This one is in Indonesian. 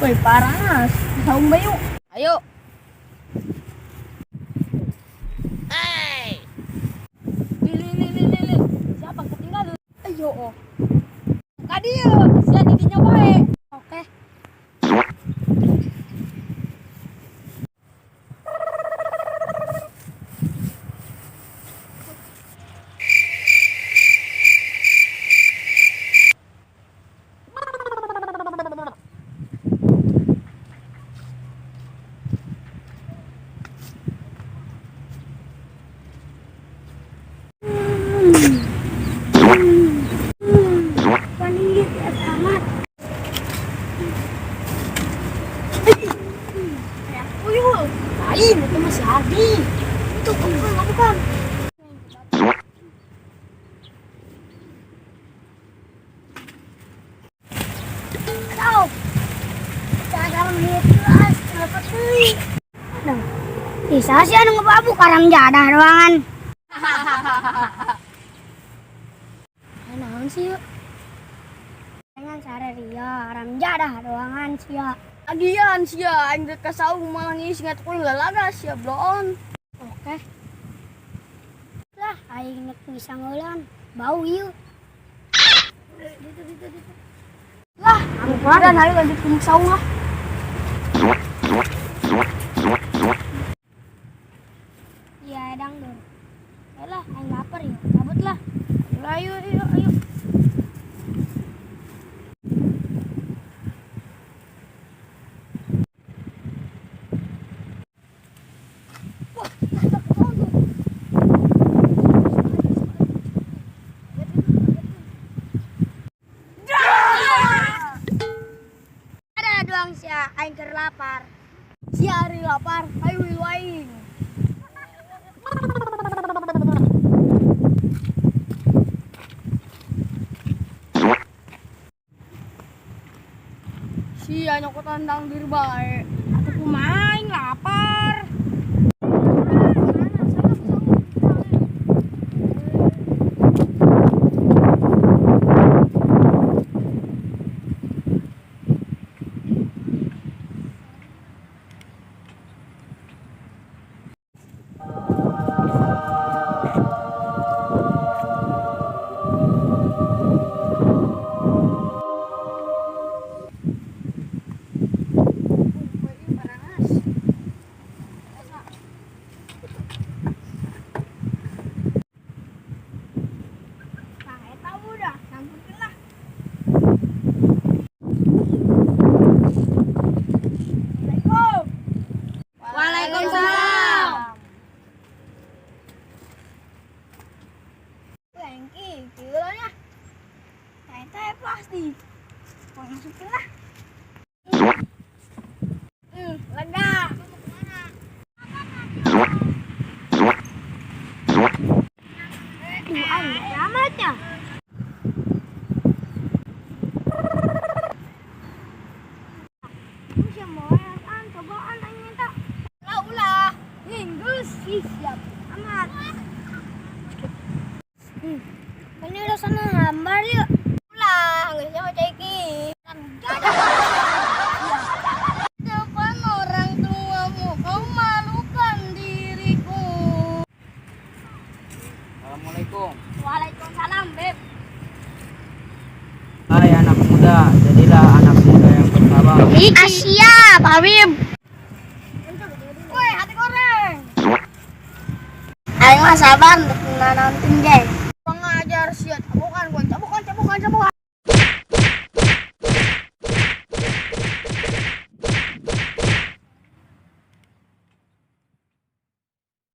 Woi, panas. Saung bayu. Ayo. Lili. Siapa ketinggalan? Ayo. Oh. Buka dia. Siap didinya bae. Oke. Lain, itu masih Adi. Itu bukan. Aduh. Cara menghitras, dapat beli. Aduh. Bisa sih anu ngebabu karang jadah doangan. Naon sih yuk? Jangan sare dia, ram jadah doangan sih ya. Agian sia aing dek saung malah ngisi ngatukul galaga sia bloon. Oke. Lah aing nek bisa ngeulan bau ieu. Ditu. Lah, aku dan hayu lanjut ke saung lah. Iya, edang dong. Yalah, aing lapar ya. Cabut lah. Ayo. Sia aing keur lapar. Sia ari lapar, ayo aing. Sia nyokot tandang diri bae. Atuh kumaha aing lapar. Waalaikumsalam. Lengki, kilonya. Teh plastik. Mau masukin lah. Lega. Amatnya. Cobaan aing eta. Ulah. Geus siap. Amat. Ini udah sana hambar yuk. Ulah, geus nya cai ki. Depan orang tuamu kau malukan diriku. Assalamualaikum. Waalaikumsalam, Beb. Hai anak muda, jadilah anak muda yang bersabar. Asia, Habib. Woi, hati goreng. Aing mah sabar untuk nonton, Jay. Pengajar siat